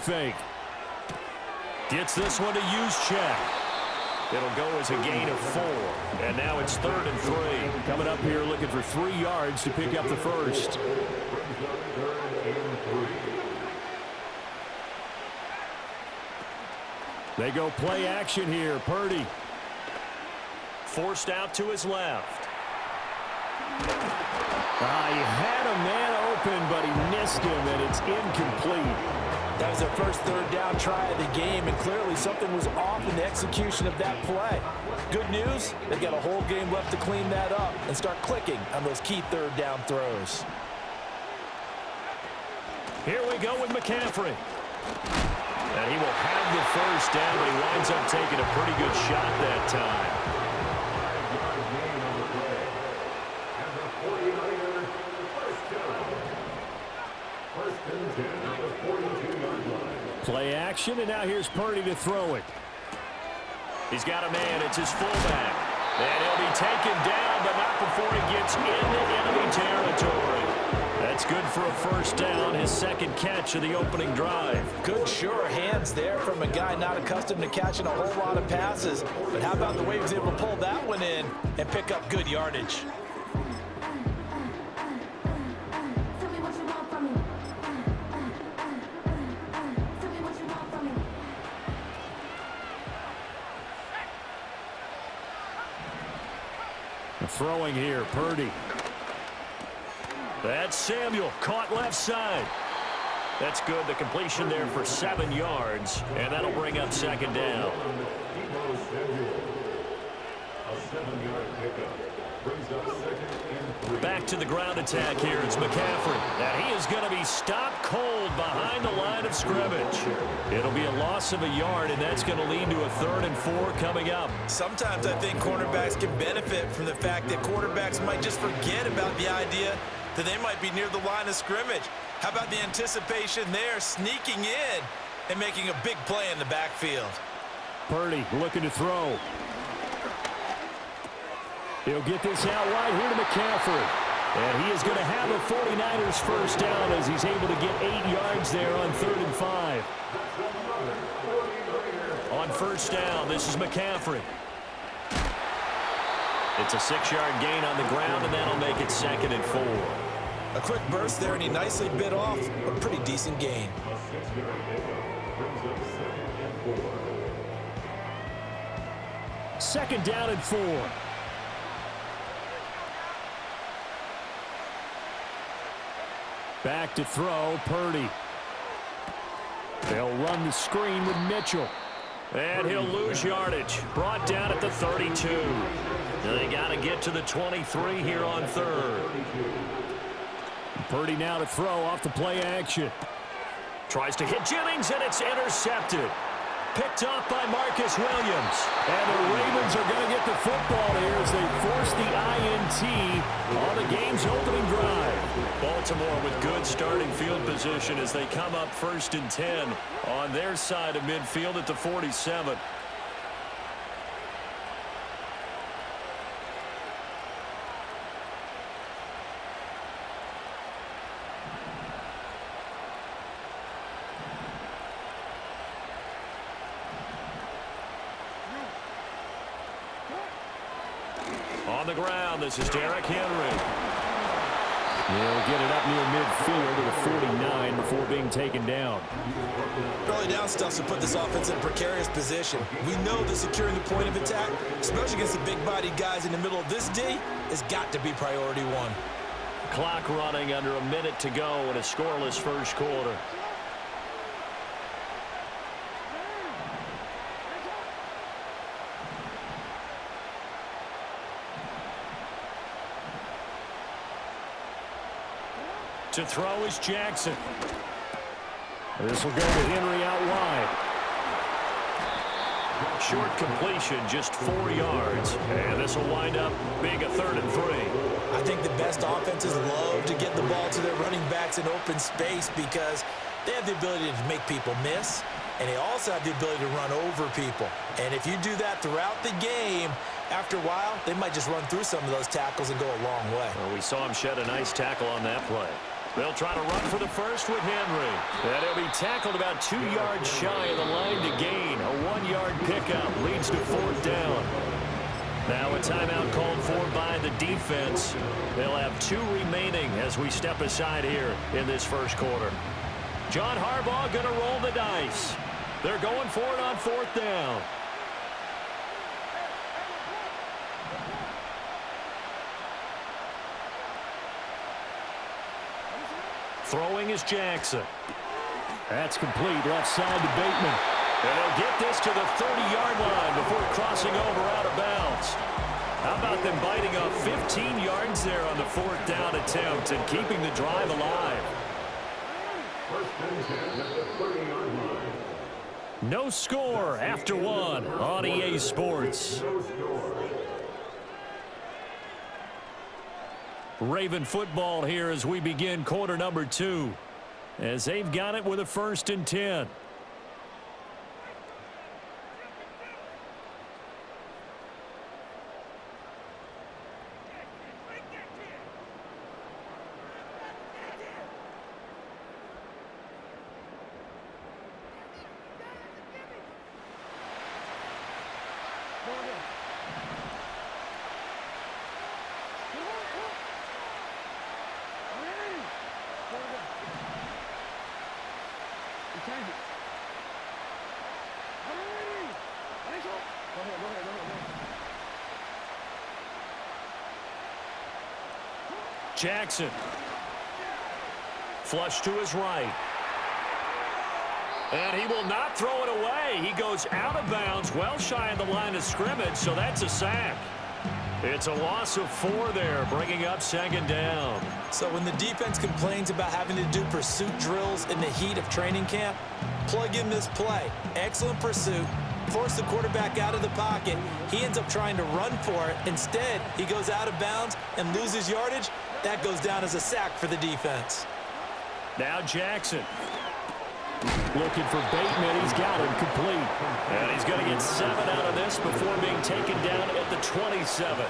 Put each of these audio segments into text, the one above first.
Fake. Gets this one to use check. It'll go as a gain of 4. And now it's 3rd and 3. Coming up here looking for 3 yards to pick up the first. They go play action here. Purdy. Forced out to his left. He had a man open, but he missed him, and it's incomplete. That was their first 3rd down try of the game, and clearly something was off in the execution of that play. Good news, they've got a whole game left to clean that up and start clicking on those key 3rd down throws. Here we go with McCaffrey. And he will have the first down, but he winds up taking a pretty good shot that time. Play action, and now here's Purdy to throw it. He's got a man. It's his fullback. And he'll be taken down, but not before he gets into enemy territory. That's good for a first down, his 2nd catch of the opening drive. Good, sure hands there from a guy not accustomed to catching a whole lot of passes. But how about the way he was able to pull that one in and pick up good yardage? Throwing here, Purdy. That's Samuel, caught left side. That's good, the completion there for 7 yards, and that'll bring up 2nd down. Back to the ground attack here, it's McCaffrey. And he is going to be stopped cold behind the line of scrimmage. It'll be a loss of a yard, and that's going to lead to a 3rd and 4 coming up. Sometimes I think cornerbacks can benefit from the fact that quarterbacks might just forget about the idea that they might be near the line of scrimmage. How about the anticipation there, sneaking in and making a big play in the backfield? Purdy looking to throw. He'll get this out wide here to McCaffrey. And he is going to have a 49ers first down as he's able to get 8 yards there on 3rd and 5. On first down, this is McCaffrey. It's a 6-yard gain on the ground, and that'll make it 2nd and 4. A quick burst there, and he nicely bit off a pretty decent gain. Second down and 4. Back to throw, Purdy. They'll run the screen with Mitchell. And he'll lose yardage. Brought down at the 32. They got to get to the 23 here on 3rd. Purdy now to throw off the play action. Tries to hit Jennings, and it's intercepted. Picked off by Marcus Williams. And the Ravens are going to get the football here as they force the INT on the game's opening drive. Baltimore with good starting field position as they come up 1st and 10 on their side of midfield at the 47. On the ground, this is Derrick Henry. He'll get it up near midfield to the 49 before being taken down. Early down stuff to put this offense in a precarious position. We know that securing the point of attack, especially against the big-bodied guys in the middle of this D, has got to be priority 1. Clock running under a minute to go in a scoreless first quarter. To throw is Jackson. This will go to Henry out wide. Short completion, just 4 yards. And this will wind up being a 3rd and 3. I think the best offenses love to get the ball to their running backs in open space because they have the ability to make people miss, and they also have the ability to run over people. And if you do that throughout the game, after a while, they might just run through some of those tackles and go a long way. Well, we saw him shed a nice tackle on that play. They'll try to run for the first with Henry. And he'll be tackled about 2 yards shy of the line to gain. A 1-yard pickup leads to 4th down. Now a timeout called for by the defense. They'll have 2 remaining as we step aside here in this first quarter. John Harbaugh going to roll the dice. They're going for it on 4th down. Throwing is Jackson. That's complete left side to Bateman. And he'll get this to the 30-yard line before crossing over out of bounds. How about them biting off 15 yards there on the 4th down attempt and keeping the drive alive? No score after 1 on EA Sports. Raven football here as we begin quarter number 2. As they've got it with a 1st and 10. Jackson. Flush to his right. And he will not throw it away. He goes out of bounds, well shy of the line of scrimmage, so that's a sack. It's a loss of 4 there, bringing up 2nd down. So when the defense complains about having to do pursuit drills in the heat of training camp, plug in this play. Excellent pursuit. Force the quarterback out of the pocket. He ends up trying to run for it. Instead, he goes out of bounds and loses yardage. That goes down as a sack for the defense. Now Jackson. Looking for Bateman. He's got him complete. And he's going to get 7 out of this before being taken down at the 27.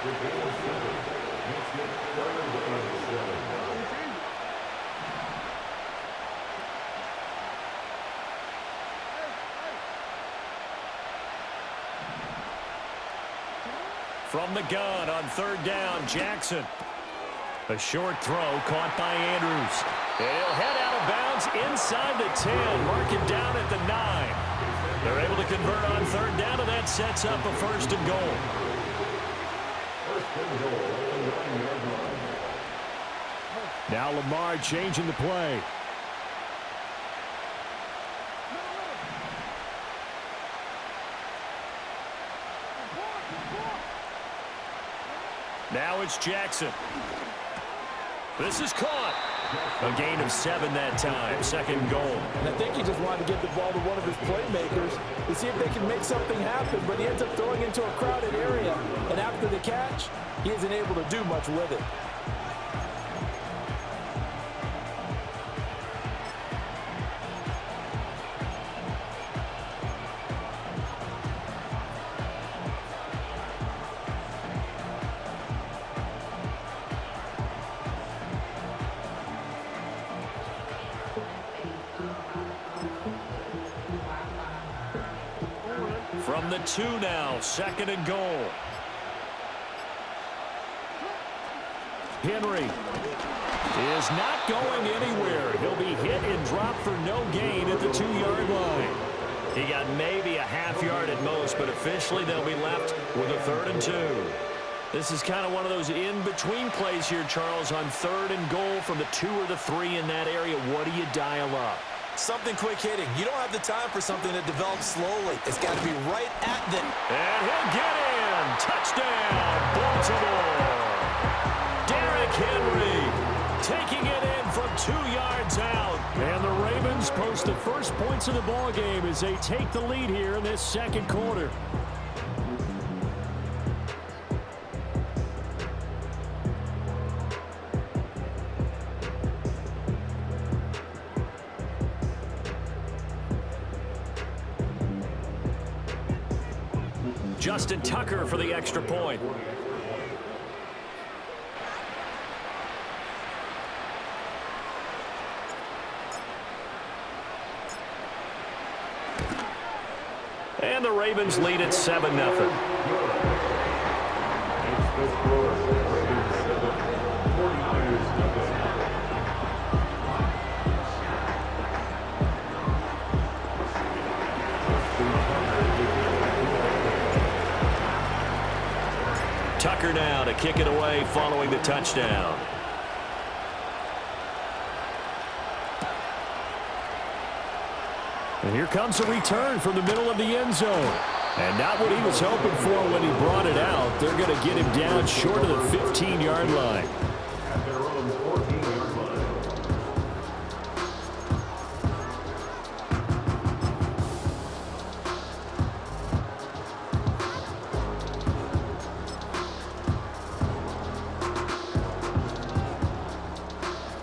From the gun on 3rd down, Jackson. A short throw caught by Andrews. And he'll head out of bounds inside the 10, marking down at the 9. They're able to convert on 3rd down, and that sets up a 1st and goal. Now Lamar changing the play. Now it's Jackson. This is caught. A gain of 7 that time. 2nd goal. And I think he just wanted to give the ball to one of his playmakers to see if they can make something happen, but he ends up throwing into a crowded area. And after the catch, he isn't able to do much with it. From the 2 now, 2nd and goal. Henry is not going anywhere. He'll be hit and dropped for no gain at the 2-yard line. He got maybe a half yard at most, but officially they'll be left with a 3rd and 2. This is kind of one of those in-between plays here, Charles, on 3rd and goal from the 2 or the 3 in that area. What do you dial up? Something quick hitting. You don't have the time for something that develops slowly. It's got to be right at the... And he'll get in. Touchdown, Baltimore. Derrick Henry taking it in from 2 yards out. And the Ravens post the first points of the ball game as they take the lead here in this 2nd quarter. Justin Tucker for the extra point. And the Ravens lead at 7-0. Tucker now to kick it away following the touchdown. And here comes a return from the middle of the end zone. And not what he was hoping for when he brought it out. They're going to get him down short of the 15-yard line. At their own 14-yard line.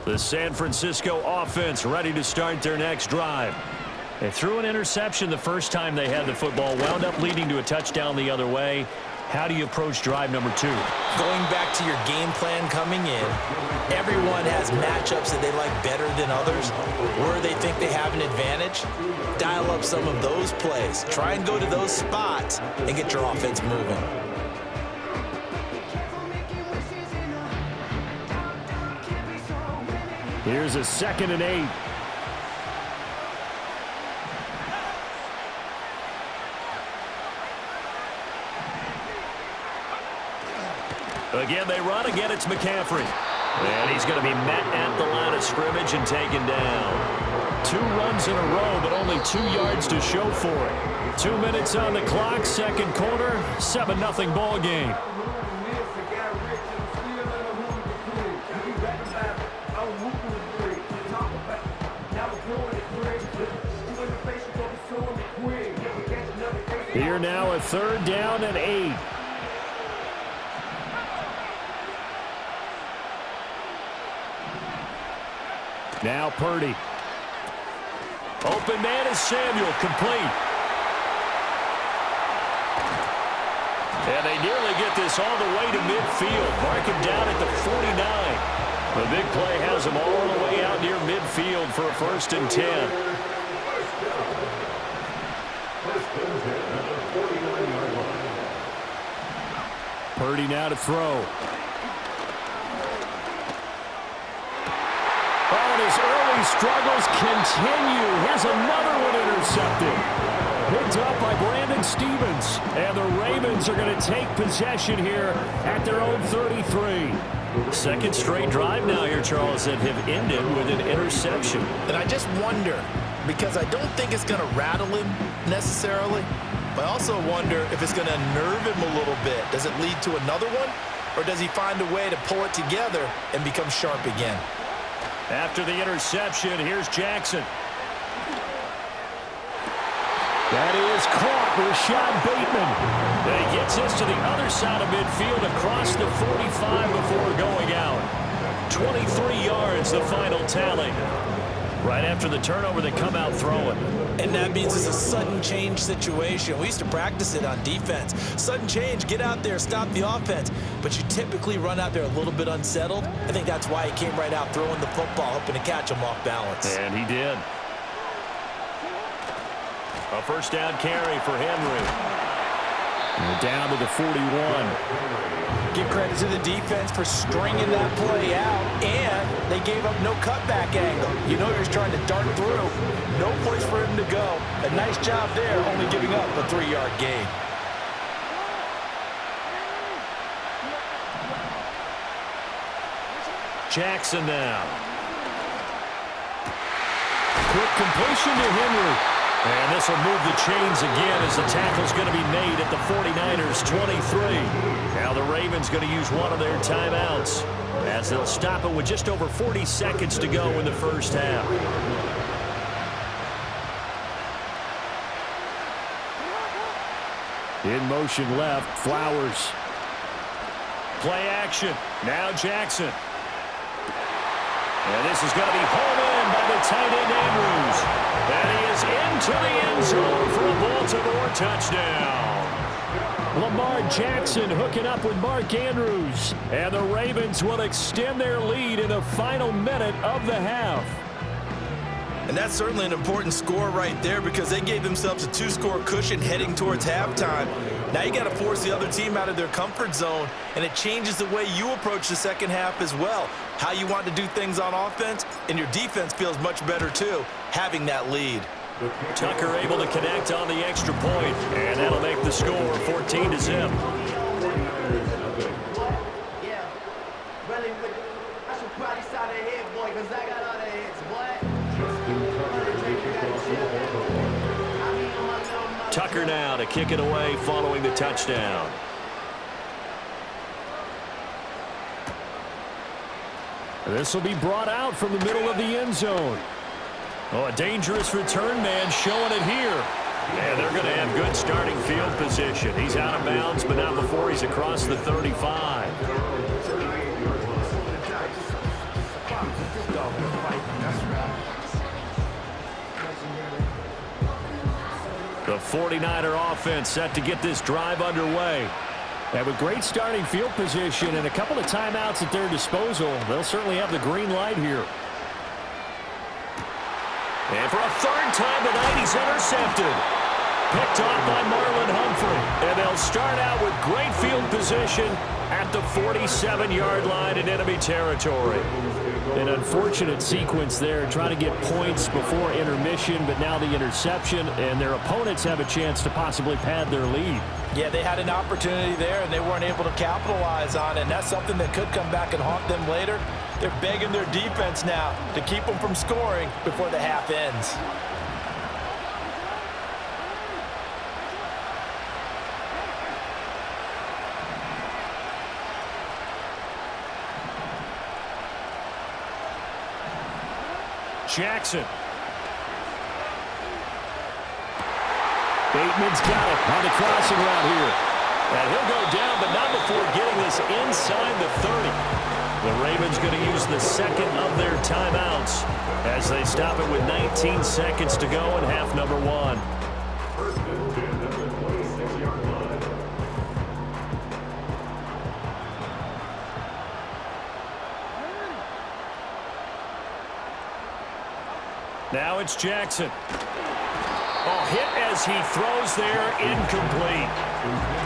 The San Francisco offense ready to start their next drive. They threw an interception the first time they had the football, wound up leading to a touchdown the other way. How do you approach drive number 2? Going back to your game plan coming in, everyone has matchups that they like better than others. Where they think they have an advantage, dial up some of those plays. Try and go to those spots and get your offense moving. Here's a 2nd and 8. Again, they run. Again, it's McCaffrey. And he's going to be met at the line of scrimmage and taken down. 2 runs in a row, but only 2 yards to show for it. 2 minutes on the clock, second quarter, 7-0 ball game. Here now a 3rd down and 8. Now Purdy. Open man is Samuel, complete. And they nearly get this all the way to midfield. Mark him down at the 49. The big play has him all the way out near midfield for a 1st and 10. Purdy now to throw. Oh, and his early struggles continue. Here's another one intercepted. Picked up by Brandon Stevens. And the Ravens are going to take possession here at their own 33. 2nd straight drive now here, Charles, that have ended with an interception. And I just wonder, because I don't think it's going to rattle him necessarily, but I also wonder if it's going to nerve him a little bit. Does it lead to another one, or does he find a way to pull it together and become sharp again? After the interception, here's Jackson. That is caught. Rashad Bateman. And he gets this to the other side of midfield across the 45 before going out. 23 yards, the final tally. Right after the turnover, they come out throwing. And that means it's a sudden change situation. We used to practice it on defense. Sudden change, get out there, stop the offense. But you typically run out there a little bit unsettled. I think that's why he came right out throwing the football, hoping to catch him off balance. And he did. A 1st down carry for Henry. And down to the 41. Give credit to the defense for stringing that play out, and they gave up no cutback angle. You know he was trying to dart through. No place for him to go. A nice job there, only giving up a 3-yard gain. Jackson now. Quick completion to Henry. And this will move the chains again as the tackle's going to be made at the 49ers 23. Now the Ravens going to use one of their timeouts as they'll stop it with just over 40 seconds to go in the first half. In motion left, Flowers. Play action. Now Jackson. And this is going to be hauled in by the tight end Andrews. And he is into the end zone for a Baltimore touchdown. Lamar Jackson hooking up with Mark Andrews. And the Ravens will extend their lead in the final minute of the half. And that's certainly an important score right there because they gave themselves a 2-score cushion heading towards halftime. Now you got to force the other team out of their comfort zone, and it changes the way you approach the second half as well. How you want to do things on offense, and your defense feels much better too, having that lead. Tucker able to connect on the extra point, and that'll make the score 14-0. Tucker now to kick it away following the touchdown. This will be brought out from the middle of the end zone. Oh, a dangerous return man showing it here. And they're going to have good starting field position. He's out of bounds, but not before he's across the 35. The 49er offense set to get this drive underway. And with great starting field position and a couple of timeouts at their disposal, they'll certainly have the green light here. And for a third time tonight, he's intercepted. Picked off by Marlon Humphrey. And they'll start out with great field position at the 47-yard line in enemy territory. An unfortunate sequence there, trying to get points before intermission, but now the interception, and their opponents have a chance to possibly pad their lead. Yeah, they had an opportunity there, and they weren't able to capitalize on it, and that's something that could come back and haunt them later. They're begging their defense now to keep them from scoring before the half ends. Jackson. Bateman's got it on the crossing route here. And he'll go down, but not before getting this inside the 30. The Ravens going to use the second of their timeouts as they stop it with 19 seconds to go in half number 1. First and 10 at the 26-yard line. Now it's Jackson. Oh, hit as he throws there, incomplete.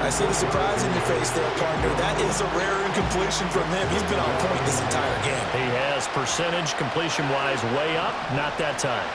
I see the surprise in your face there, partner. That is a rare incompletion from him. He's been on point this entire game. He has percentage completion-wise way up, not that time.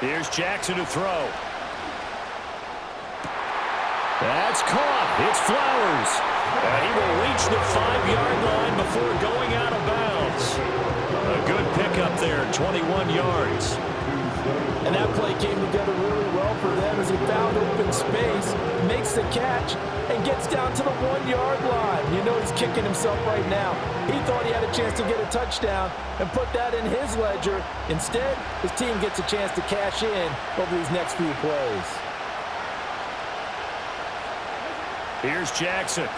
Here's Jackson to throw. That's caught. It's Flowers. And he will reach the 5-yard line before going out of bounds. A good pickup there, 21 yards. And that play came together really well for them as he found open space, makes the catch, and gets down to the 1-yard line. You know he's kicking himself right now. He thought he had a chance to get a touchdown and put that in his ledger. Instead, his team gets a chance to cash in over these next few plays. Here's Jackson.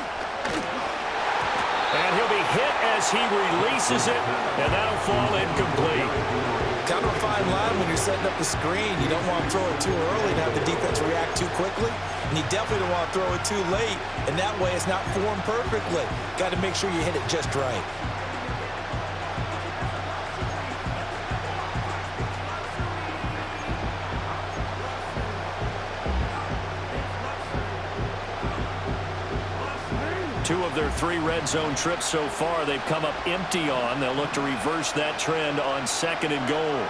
And he'll be hit as he releases it, and that'll fall incomplete. Kind of a fine line when you're setting up the screen. You don't want to throw it too early and have the defense react too quickly. And you definitely don't want to throw it too late. And that way it's not formed perfectly. Got to make sure you hit it just right. Two of their 3 red zone trips so far they've come up empty on. They'll look to reverse that trend on 2nd and goal.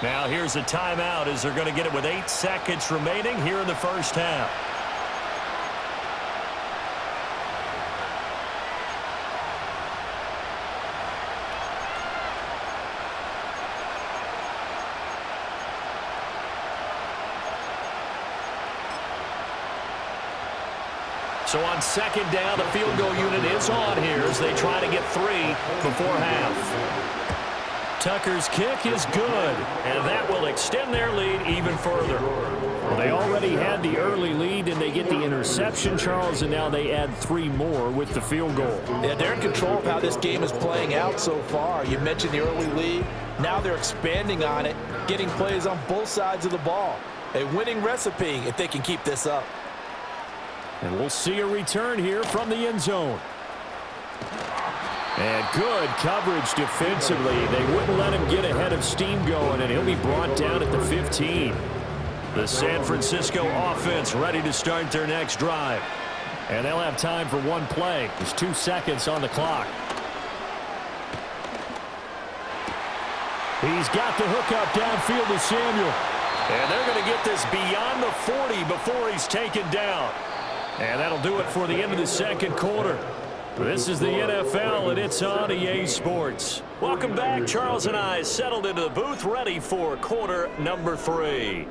Now here's a timeout as they're going to get it with 8 seconds remaining here in the first half. So on 2nd down, the field goal unit is on here as they try to get 3 before half. Tucker's kick is good, and that will extend their lead even further. Well, they already had the early lead, and they get the interception, Charles, and now they add 3 more with the field goal. Yeah, they're in control of how this game is playing out so far. You mentioned the early lead. Now they're expanding on it, getting plays on both sides of the ball. A winning recipe if they can keep this up. And we'll see a return here from the end zone. And good coverage defensively. They wouldn't let him get ahead of steam going, and he'll be brought down at the 15. The San Francisco offense ready to start their next drive. And they'll have time for one play. There's 2 seconds on the clock. He's got the hook up downfield to Samuel. And they're going to get this beyond the 40 before he's taken down. And that'll do it for the end of the second quarter. This is the NFL, and it's on EA Sports. Welcome back. Charles and I settled into the booth, ready for quarter number 3.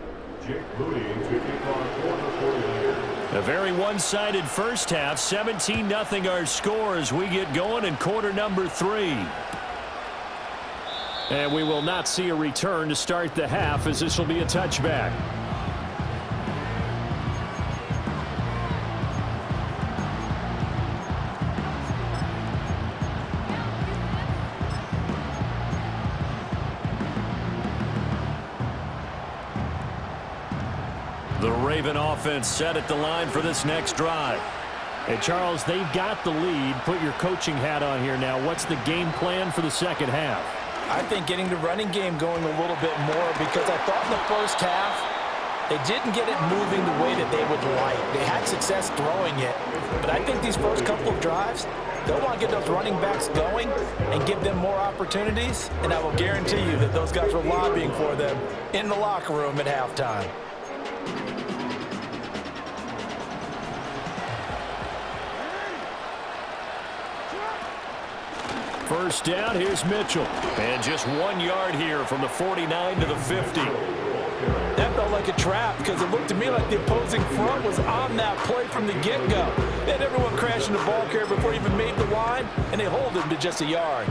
A very one-sided first half, 17-0 our score as we get going in quarter number 3. And we will not see a return to start the half, as this will be a touchback. The Raven offense set at the line for this next drive. And Charles, they've got the lead. Put your coaching hat on here now. What's the game plan for the second half? I think getting the running game going a little bit more, because I thought in the first half they didn't get it moving the way that they would like. They had success throwing it, but I think these first couple of drives, they'll want to get those running backs going and give them more opportunities, and I will guarantee you that those guys were lobbying for them in the locker room at halftime. First down, here's Mitchell. And just 1 yard here from the 49 to the 50. That felt like a trap, because it looked to me like the opposing front was on that play from the get-go. They had everyone crashing the ball carrier before he even made the line, and they hold him to just a yard.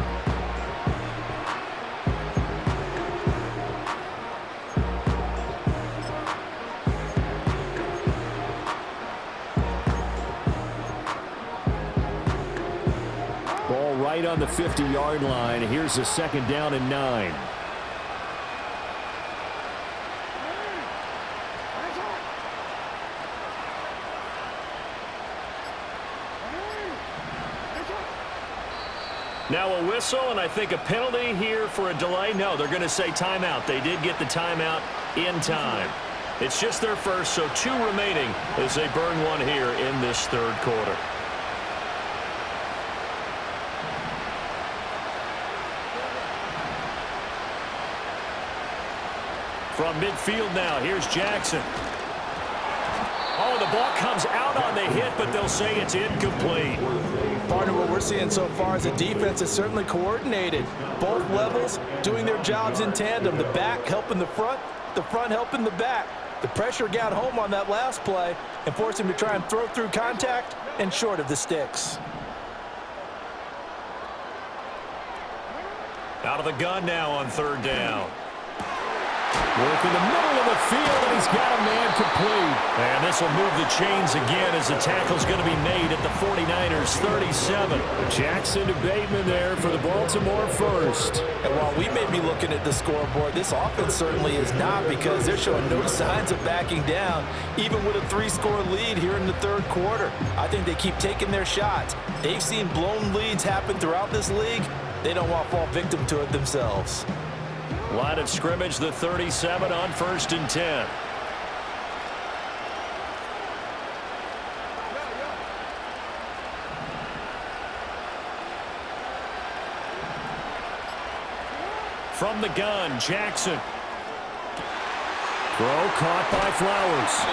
Ball right on the 50-yard line. Here's a second down and 9. Now a whistle, and I think a penalty here for a delay. No, they're going to say timeout. They did get the timeout in time. It's just their first, so 2 remaining as they burn one here in this third quarter. From midfield now, here's Jackson. Oh, the ball comes out on the hit, but they'll say it's incomplete. Partner, what we're seeing so far is the defense is certainly coordinated. Both levels doing their jobs in tandem. The back helping the front helping the back. The pressure got home on that last play and forced him to try and throw through contact and short of the sticks. Out of the gun now on third down. Work in the middle of the field, and he's got a man complete. And this will move the chains again as the tackle's going to be made at the 49ers 37. Jackson to Bateman there for the Baltimore first. And while we may be looking at the scoreboard, this offense certainly is not, because they're showing no signs of backing down, even with a 3-score lead here in the third quarter. I think they keep taking their shots. They've seen blown leads happen throughout this league. They don't want to fall victim to it themselves. Line of scrimmage, the 37 on 1st and 10. From the gun, Jackson. Throw caught by Flowers.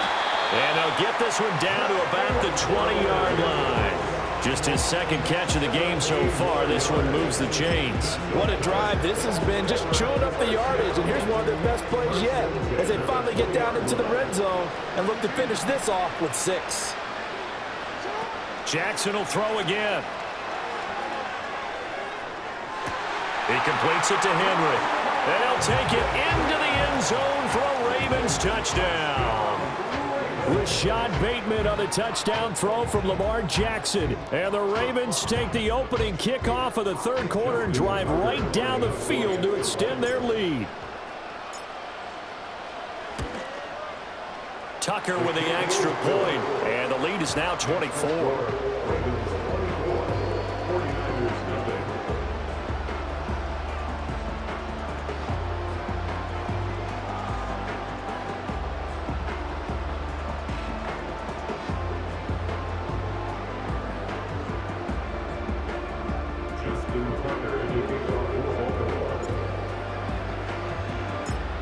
And they'll get this one down to about the 20-yard line. Just his second catch of the game so far. This one moves the chains. What a drive this has been, just chewing up the yardage. And here's one of their best plays yet, as they finally get down into the red zone and look to finish this off with 6. Jackson will throw again. He completes it to Henry. And he'll take it into the end zone for a Ravens touchdown. Rashad Bateman on the touchdown throw from Lamar Jackson. And the Ravens take the opening kickoff of the third quarter and drive right down the field to extend their lead. Tucker with the extra point, and the lead is now 24.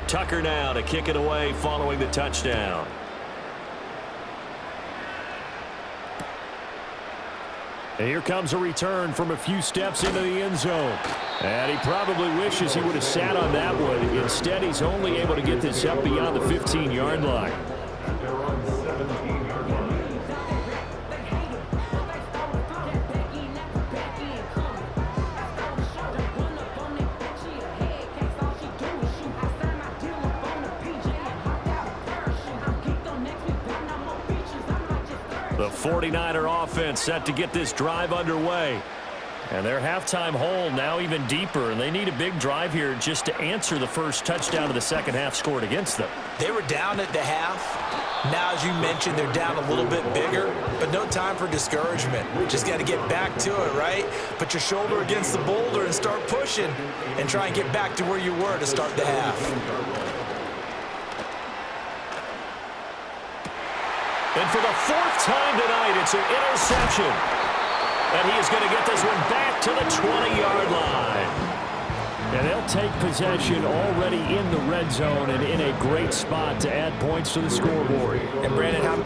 Tucker now to kick it away following the touchdown. And here comes a return from a few steps into the end zone. And he probably wishes he would have sat on that one. Instead, he's only able to get this up beyond the 15-yard line. They're on 17-yard line. The 49er offense set to get this drive underway. And their halftime hole now even deeper, and they need a big drive here just to answer the first touchdown of the second half scored against them. They were down at the half. Now, as you mentioned, they're down a little bit bigger, but no time for discouragement. Just got to get back to it, right? Put your shoulder against the boulder and start pushing and try and get back to where you were to start the half. And for the fourth time tonight, it's an interception. And he is going to get this one back to the 20-yard line. And they'll take possession already in the red zone and in a great spot to add points to the scoreboard. And Brandon, how